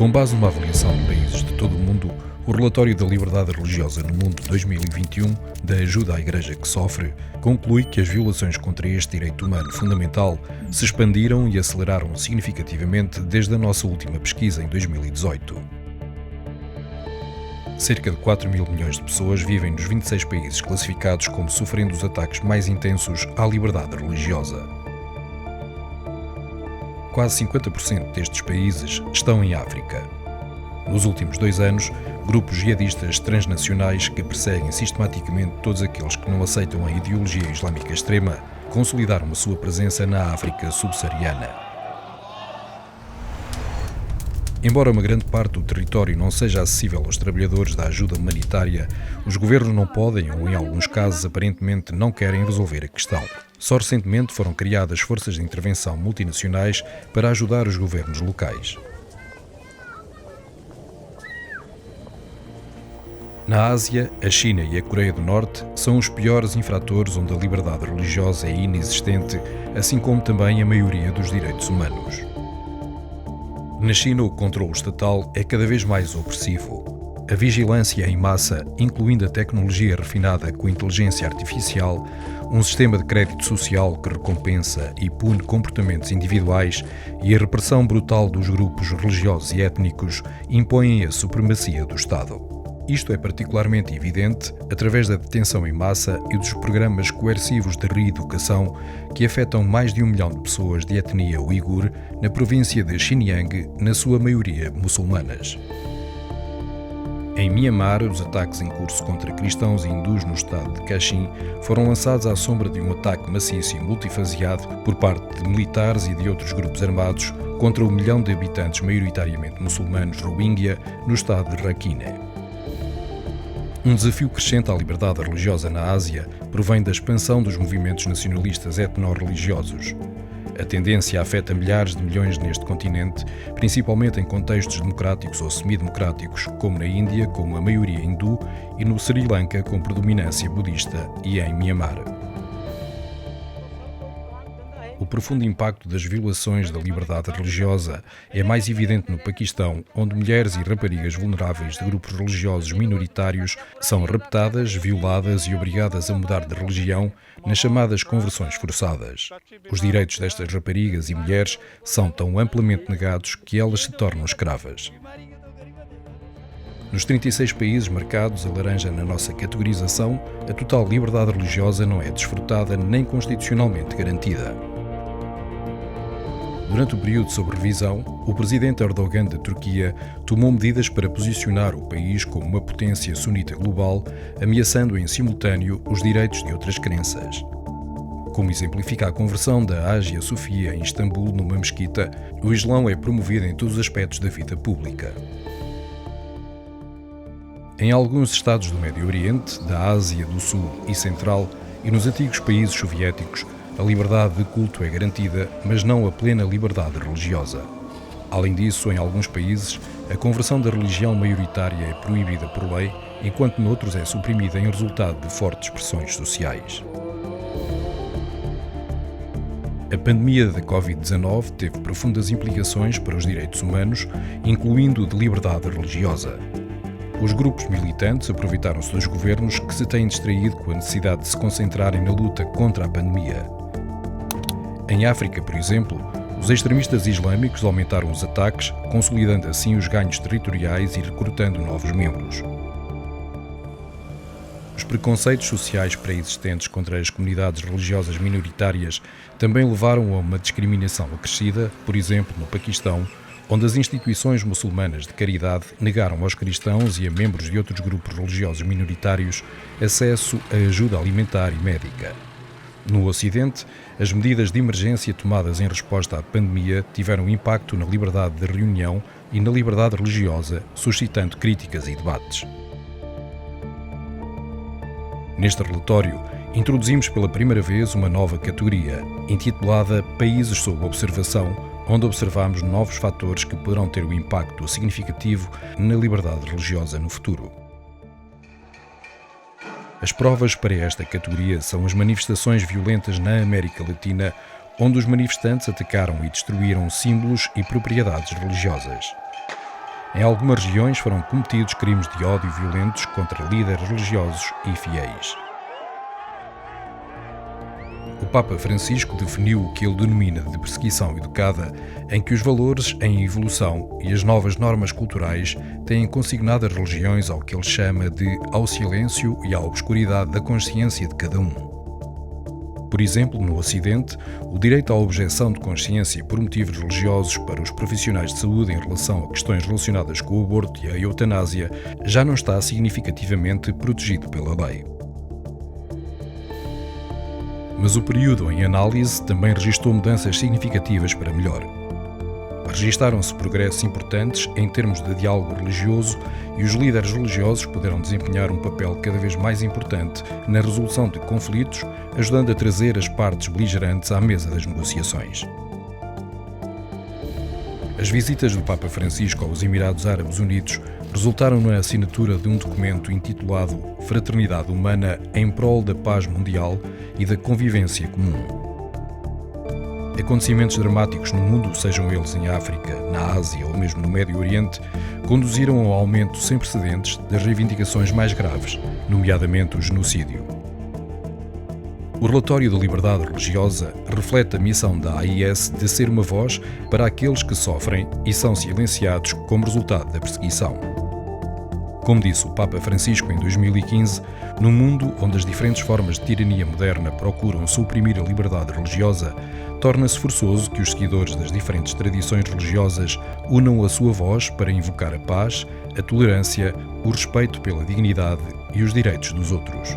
Com base numa avaliação de países de todo o mundo, o Relatório da Liberdade Religiosa no Mundo 2021, da Ajuda à Igreja que Sofre, conclui que as violações contra este direito humano fundamental se expandiram e aceleraram significativamente desde a nossa última pesquisa em 2018. Cerca de 4 mil milhões de pessoas vivem nos 26 países classificados como sofrendo os ataques mais intensos à liberdade religiosa. Quase 50% destes países estão em África. Nos últimos 2 anos, grupos jihadistas transnacionais que perseguem sistematicamente todos aqueles que não aceitam a ideologia islâmica extrema consolidaram a sua presença na África subsaariana. Embora uma grande parte do território não seja acessível aos trabalhadores da ajuda humanitária, os governos não podem, ou em alguns casos aparentemente não querem resolver a questão. Só recentemente foram criadas forças de intervenção multinacionais para ajudar os governos locais. Na Ásia, a China e a Coreia do Norte são os piores infratores onde a liberdade religiosa é inexistente, assim como também a maioria dos direitos humanos. Na China, o controle estatal é cada vez mais opressivo. A vigilância em massa, incluindo a tecnologia refinada com inteligência artificial, um sistema de crédito social que recompensa e pune comportamentos individuais e a repressão brutal dos grupos religiosos e étnicos impõem a supremacia do Estado. Isto é particularmente evidente através da detenção em massa e dos programas coercivos de reeducação que afetam mais de 1 milhão de pessoas de etnia uigur na província de Xinjiang, na sua maioria muçulmanas. Em Myanmar, os ataques em curso contra cristãos e hindus no estado de Kachin foram lançados à sombra de um ataque maciço e multifaseado por parte de militares e de outros grupos armados contra 1 milhão de habitantes maioritariamente muçulmanos Rohingya no estado de Rakhine. Um desafio crescente à liberdade religiosa na Ásia provém da expansão dos movimentos nacionalistas etno-religiosos. A tendência afeta milhares de milhões neste continente, principalmente em contextos democráticos ou semidemocráticos, como na Índia, com uma maioria hindu, e no Sri Lanka, com predominância budista, e em Myanmar. O profundo impacto das violações da liberdade religiosa é mais evidente no Paquistão, onde mulheres e raparigas vulneráveis de grupos religiosos minoritários são raptadas, violadas e obrigadas a mudar de religião nas chamadas conversões forçadas. Os direitos destas raparigas e mulheres são tão amplamente negados que elas se tornam escravas. Nos 36 países marcados a laranja na nossa categorização, a total liberdade religiosa não é desfrutada nem constitucionalmente garantida. Durante o período sob revisão, o presidente Erdogan da Turquia tomou medidas para posicionar o país como uma potência sunita global, ameaçando em simultâneo os direitos de outras crenças. Como exemplifica a conversão da Hagia Sofia em Istambul numa mesquita, o Islão é promovido em todos os aspectos da vida pública. Em alguns estados do Médio Oriente, da Ásia do Sul e Central e nos antigos países soviéticos, a liberdade de culto é garantida, mas não a plena liberdade religiosa. Além disso, em alguns países, a conversão da religião maioritária é proibida por lei, enquanto noutros é suprimida em resultado de fortes pressões sociais. A pandemia da Covid-19 teve profundas implicações para os direitos humanos, incluindo o de liberdade religiosa. Os grupos militantes aproveitaram-se dos governos que se têm distraído com a necessidade de se concentrarem na luta contra a pandemia. Em África, por exemplo, os extremistas islâmicos aumentaram os ataques, consolidando assim os ganhos territoriais e recrutando novos membros. Os preconceitos sociais pré-existentes contra as comunidades religiosas minoritárias também levaram a uma discriminação acrescida, por exemplo, no Paquistão, onde as instituições muçulmanas de caridade negaram aos cristãos e a membros de outros grupos religiosos minoritários acesso a ajuda alimentar e médica. No Ocidente, as medidas de emergência tomadas em resposta à pandemia tiveram impacto na liberdade de reunião e na liberdade religiosa, suscitando críticas e debates. Neste relatório, introduzimos pela primeira vez uma nova categoria, intitulada Países sob observação, onde observamos novos fatores que poderão ter um impacto significativo na liberdade religiosa no futuro. As provas para esta categoria são as manifestações violentas na América Latina, onde os manifestantes atacaram e destruíram símbolos e propriedades religiosas. Em algumas regiões foram cometidos crimes de ódio violentos contra líderes religiosos e fiéis. O Papa Francisco definiu o que ele denomina de perseguição educada, em que os valores em evolução e as novas normas culturais têm consignado as religiões ao que ele chama de ao silêncio e à obscuridade da consciência de cada um. Por exemplo, no Ocidente, o direito à objeção de consciência por motivos religiosos para os profissionais de saúde em relação a questões relacionadas com o aborto e a eutanásia já não está significativamente protegido pela lei. Mas o período em análise também registrou mudanças significativas para melhor. Registaram-se progressos importantes em termos de diálogo religioso e os líderes religiosos puderam desempenhar um papel cada vez mais importante na resolução de conflitos, ajudando a trazer as partes beligerantes à mesa das negociações. As visitas do Papa Francisco aos Emirados Árabes Unidos resultaram na assinatura de um documento intitulado Fraternidade Humana em prol da paz mundial e da convivência comum. Acontecimentos dramáticos no mundo, sejam eles em África, na Ásia ou mesmo no Médio Oriente, conduziram ao aumento sem precedentes das reivindicações mais graves, nomeadamente o genocídio. O relatório da liberdade religiosa reflete a missão da AIS de ser uma voz para aqueles que sofrem e são silenciados como resultado da perseguição. Como disse o Papa Francisco em 2015, num mundo onde as diferentes formas de tirania moderna procuram suprimir a liberdade religiosa, torna-se forçoso que os seguidores das diferentes tradições religiosas unam a sua voz para invocar a paz, a tolerância, o respeito pela dignidade e os direitos dos outros.